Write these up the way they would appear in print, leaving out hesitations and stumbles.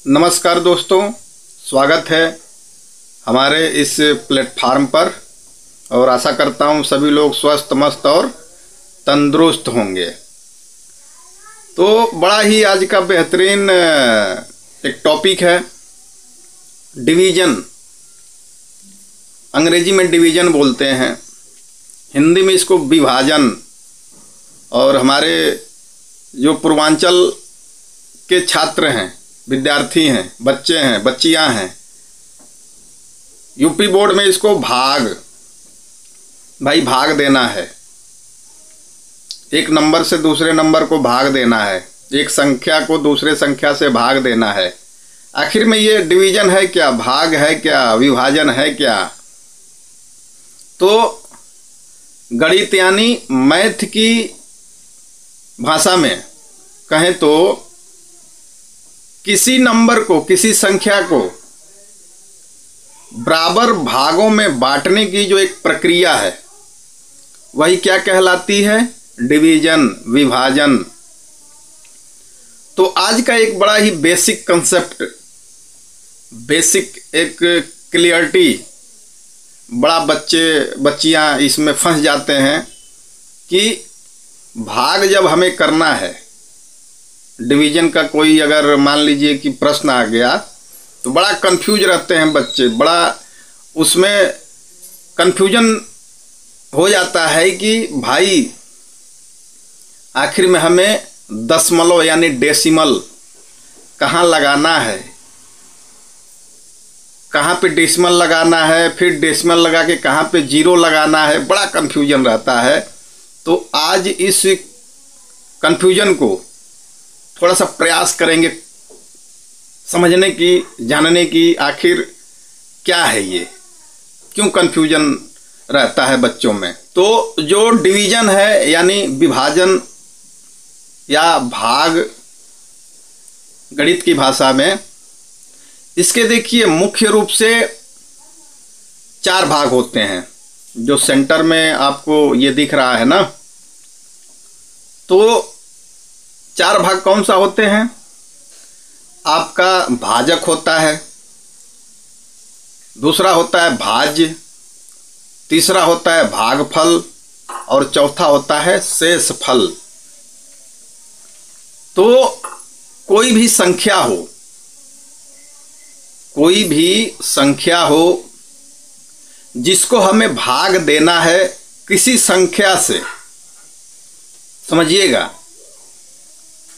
नमस्कार दोस्तों, स्वागत है हमारे इस प्लेटफार्म पर और आशा करता हूँ सभी लोग स्वस्थ मस्त और तंदुरुस्त होंगे। तो बड़ा ही आज का बेहतरीन एक टॉपिक है डिवीज़न। अंग्रेजी में डिवीज़न बोलते हैं, हिंदी में इसको विभाजन। और हमारे जो पूर्वांचल के छात्र हैं, विद्यार्थी हैं, बच्चे हैं, बच्चियां हैं, यूपी बोर्ड में इसको भाग देना है। एक नंबर से दूसरे नंबर को भाग देना है, एक संख्या को दूसरे संख्या से भाग देना है। आखिर में ये डिवीज़न है क्या, भाग है क्या, विभाजन है क्या? तो गणित यानी मैथ की भाषा में कहें तो किसी नंबर को, किसी संख्या को बराबर भागों में बांटने की जो एक प्रक्रिया है वही क्या कहलाती है? डिवीज़न, विभाजन। तो आज का एक बड़ा ही बेसिक कंसेप्ट, बेसिक एक क्लियरिटी, बड़ा बच्चियां इसमें फंस जाते हैं कि भाग जब हमें करना है, डिवीज़न का कोई अगर मान लीजिए कि प्रश्न आ गया तो बड़ा कंफ्यूज रहते हैं बच्चे, बड़ा उसमें कंफ्यूजन हो जाता है कि भाई आखिर में हमें दशमलव यानी डेसिमल कहाँ लगाना है, कहाँ पे डेसिमल लगाना है, फिर डेसिमल लगा के कहाँ पे जीरो लगाना है, बड़ा कंफ्यूजन रहता है। तो आज इस कंफ्यूजन को थोड़ा सा प्रयास करेंगे समझने की, जानने की, आखिर क्या है ये, क्यों कंफ्यूजन रहता है बच्चों में। तो जो डिवीज़न है यानी विभाजन या भाग गणित की भाषा में, इसके देखिए मुख्य रूप से 4 भाग होते हैं। जो सेंटर में आपको ये दिख रहा है ना, तो 4 भाग कौन सा होते हैं? आपका भाजक होता है, दूसरा होता है भाज्य, तीसरा होता है भागफल और चौथा होता है शेषफल। तो कोई भी संख्या हो जिसको हमें भाग देना है किसी संख्या से, समझिएगा,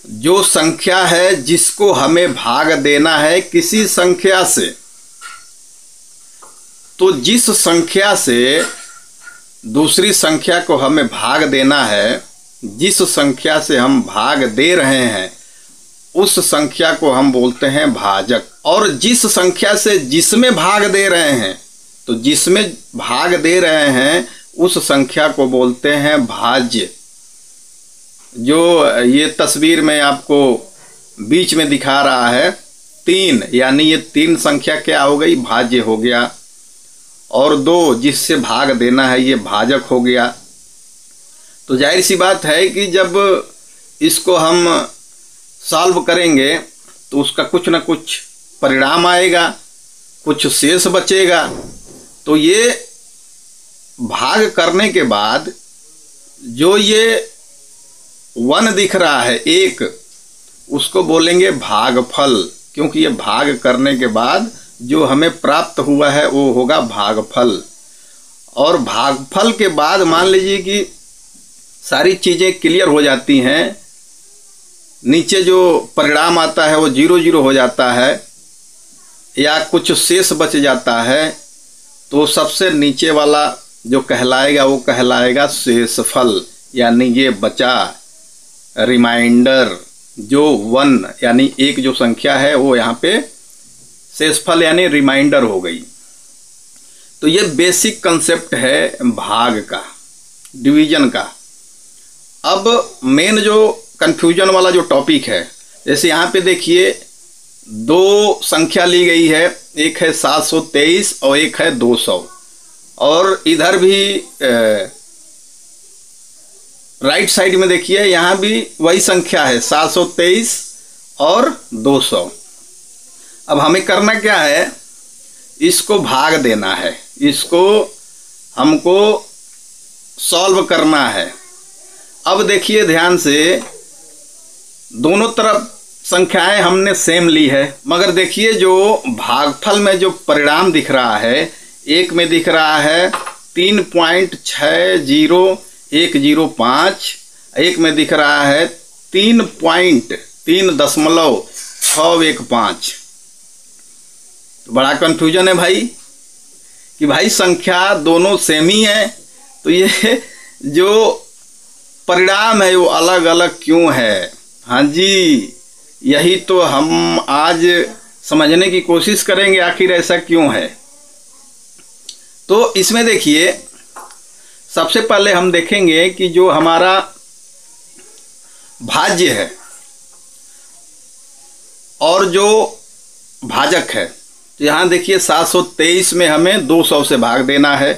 जो संख्या है जिसको हमें भाग देना है किसी संख्या से, तो जिस संख्या से दूसरी संख्या को हमें भाग देना है, जिस संख्या से हम भाग दे रहे हैं उस संख्या को हम बोलते हैं भाजक। और जिस संख्या से जिसमें भाग दे रहे हैं, तो जिसमें भाग दे रहे हैं उस संख्या को बोलते हैं भाज्य। जो ये तस्वीर में आपको बीच में दिखा रहा है 3, यानी ये 3 संख्या क्या हो गई? भाज्य हो गया। और 2 जिससे भाग देना है ये भाजक हो गया। तो जाहिर सी बात है कि जब इसको हम सॉल्व करेंगे तो उसका कुछ ना कुछ परिणाम आएगा, कुछ शेष बचेगा। तो ये भाग करने के बाद जो ये 1 दिख रहा है, 1, उसको बोलेंगे भागफल, क्योंकि ये भाग करने के बाद जो हमें प्राप्त हुआ है वो होगा भागफल। और भागफल के बाद मान लीजिए कि सारी चीज़ें क्लियर हो जाती हैं, नीचे जो परिणाम आता है वो 0 हो जाता है या कुछ शेष बच जाता है, तो सबसे नीचे वाला जो कहलाएगा वो कहलाएगा शेषफल, यानी ये बचा रिमाइंडर जो 1 यानी 1 जो संख्या है वो यहाँ पे शेषफल यानी रिमाइंडर हो गई। तो ये बेसिक कंसेप्ट है भाग का, डिवीज़न का। अब मेन जो कंफ्यूजन वाला जो टॉपिक है, जैसे यहाँ पे देखिए 2 संख्या ली गई है, एक है 723 और एक है 200, और इधर भी राइट साइड में देखिए यहाँ भी वही संख्या है 723 और 200। अब हमें करना क्या है, इसको भाग देना है, इसको हमको सॉल्व करना है। अब देखिए ध्यान से, दोनों तरफ संख्याएं हमने सेम ली है, मगर देखिए जो भागफल में जो परिणाम दिख रहा है, एक में दिख रहा है 3.60105, एक में दिख रहा है 3.615। तो बड़ा कंफ्यूजन है भाई कि भाई संख्या दोनों सेम ही है, तो ये जो परिणाम है वो अलग अलग क्यों है। हाँ जी, यही तो हम आज समझने की कोशिश करेंगे, आखिर ऐसा क्यों है। तो इसमें देखिए, सबसे पहले हम देखेंगे कि जो हमारा भाज्य है और जो भाजक है, तो यहाँ देखिए 723 में हमें 200 से भाग देना है।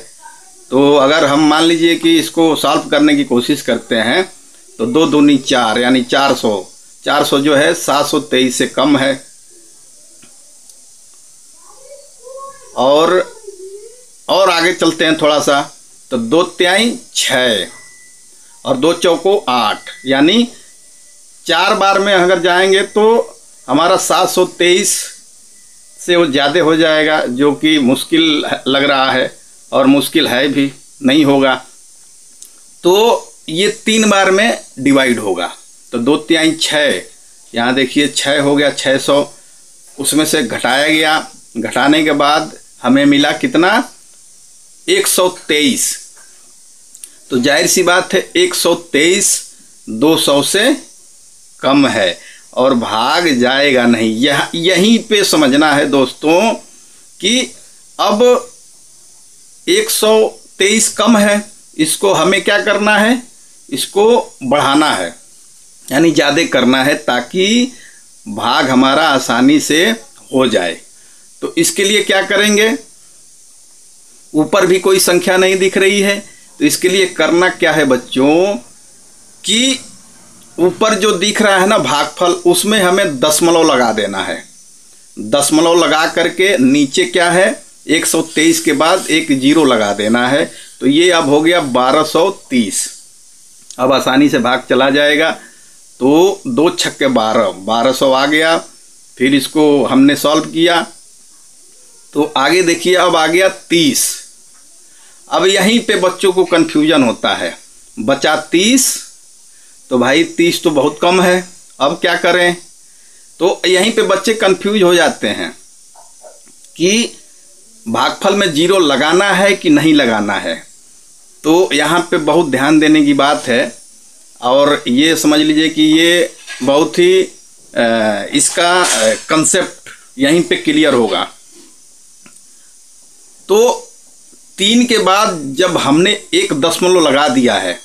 तो अगर हम मान लीजिए कि इसको सॉल्व करने की कोशिश करते हैं तो 2 दूनी 4 यानी 400 जो है 723 से कम है। और आगे चलते हैं थोड़ा सा, तो 2 तिहाई 6 और 2 चौको 8, यानी 4 बार में अगर जाएंगे तो हमारा 723 से वो ज़्यादा हो जाएगा, जो कि मुश्किल लग रहा है और मुश्किल है भी, नहीं होगा। तो ये 3 बार में डिवाइड होगा, तो 2 तिहाई 6, यहाँ देखिए 6 हो गया 600, उसमें से घटाया गया, घटाने के बाद हमें मिला कितना 123। तो जाहिर सी बात है 123 200 से कम है और भाग जाएगा नहीं। यहीं पे समझना है दोस्तों कि अब 123 कम है, इसको हमें क्या करना है, इसको बढ़ाना है, यानी ज़्यादा करना है ताकि भाग हमारा आसानी से हो जाए। तो इसके लिए क्या करेंगे, ऊपर भी कोई संख्या नहीं दिख रही है, तो इसके लिए करना क्या है बच्चों कि ऊपर जो दिख रहा है ना भागफल, उसमें हमें दशमलव लगा देना है। दशमलव लगा करके नीचे क्या है 123 के बाद एक 0 लगा देना है। तो ये अब हो गया 1230। अब आसानी से भाग चला जाएगा। तो 2 छक्के 12, 1200 आ गया। फिर इसको हमने सॉल्व किया तो आगे देखिए अब आ गया 30। अब यहीं पे बच्चों को कन्फ्यूजन होता है, बचा 30, तो भाई 30 तो बहुत कम है, अब क्या करें। तो यहीं पे बच्चे कंफ्यूज हो जाते हैं कि भागफल में 0 लगाना है कि नहीं लगाना है। तो यहाँ पे बहुत ध्यान देने की बात है और ये समझ लीजिए कि ये बहुत ही इसका कंसेप्ट यहीं पे क्लियर होगा। तो 3 के बाद जब हमने एक दशमलव लगा दिया है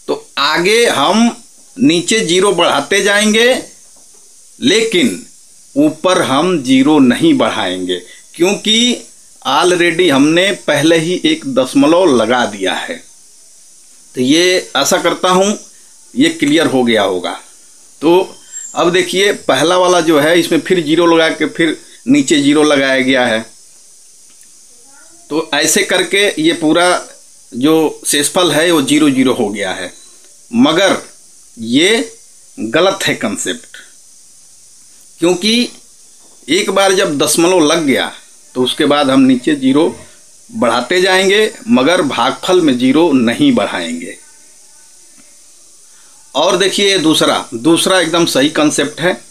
तो आगे हम नीचे 0 बढ़ाते जाएंगे, लेकिन ऊपर हम 0 नहीं बढ़ाएंगे क्योंकि ऑलरेडी हमने पहले ही एक दशमलव लगा दिया है। तो ये आशा करता हूँ ये क्लियर हो गया होगा। तो अब देखिए पहला वाला जो है इसमें फिर 0 लगा के फिर नीचे 0 लगाया गया है। तो ऐसे करके ये पूरा जो शेषफल है वो 0 0 हो गया है, मगर ये गलत है कंसेप्ट, क्योंकि एक बार जब दशमलव लग गया तो उसके बाद हम नीचे 0 बढ़ाते जाएंगे मगर भागफल में 0 नहीं बढ़ाएंगे। और देखिए दूसरा एकदम सही कंसेप्ट है।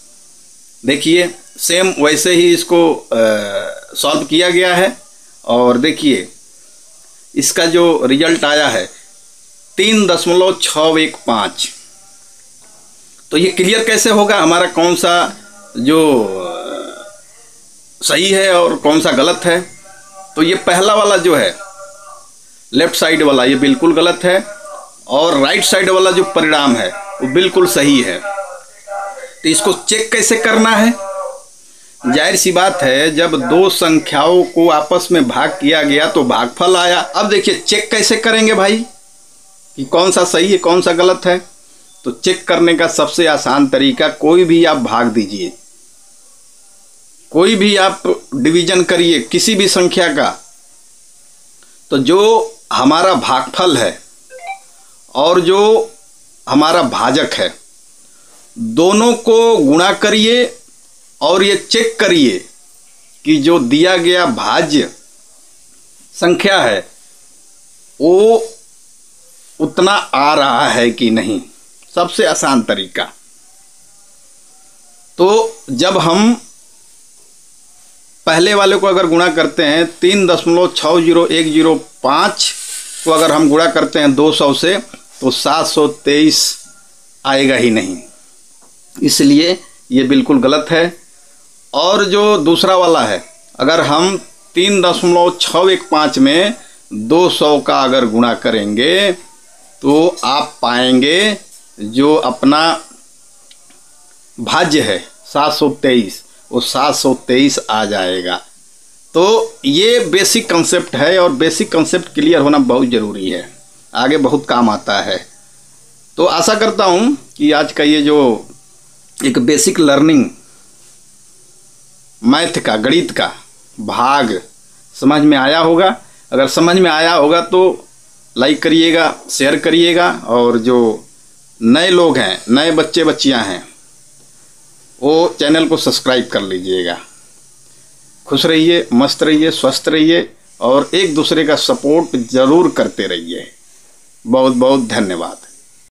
देखिए सेम वैसे ही इसको सॉल्व किया गया है और देखिए इसका जो रिजल्ट आया है 3.615। तो ये क्लियर कैसे होगा हमारा कौन सा जो सही है और कौन सा गलत है। तो ये पहला वाला जो है लेफ्ट साइड वाला ये बिल्कुल गलत है और राइट साइड वाला जो परिणाम है वो बिल्कुल सही है। तो इसको चेक कैसे करना है, जाहिर सी बात है जब 2 संख्याओं को आपस में भाग किया गया तो भागफल आया। अब देखिए चेक कैसे करेंगे भाई कि कौन सा सही है कौन सा गलत है। तो चेक करने का सबसे आसान तरीका, कोई भी आप भाग दीजिए, कोई भी आप डिवीजन करिए किसी भी संख्या का, तो जो हमारा भागफल है और जो हमारा भाजक है, दोनों को गुणा करिए और ये चेक करिए कि जो दिया गया भाज्य संख्या है वो उतना आ रहा है कि नहीं। सबसे आसान तरीका। तो जब हम पहले वाले को अगर गुणा करते हैं 3.60105 को अगर हम गुणा करते हैं 200 से, तो 723 आएगा ही नहीं, इसलिए ये बिल्कुल गलत है। और जो दूसरा वाला है, अगर हम 3.615 में 200 का अगर गुणा करेंगे तो आप पाएंगे जो अपना भाज्य है 723, वो 723 आ जाएगा। तो ये बेसिक कंसेप्ट है और बेसिक कंसेप्ट क्लियर होना बहुत ज़रूरी है, आगे बहुत काम आता है। तो आशा करता हूँ कि आज का ये जो एक बेसिक लर्निंग मैथ का, गणित का भाग समझ में आया होगा। अगर समझ में आया होगा तो लाइक करिएगा, शेयर करिएगा, और जो नए लोग हैं, नए बच्चे बच्चियां हैं, वो चैनल को सब्सक्राइब कर लीजिएगा। खुश रहिए, मस्त रहिए, स्वस्थ रहिए और एक दूसरे का सपोर्ट ज़रूर करते रहिए। बहुत बहुत धन्यवाद।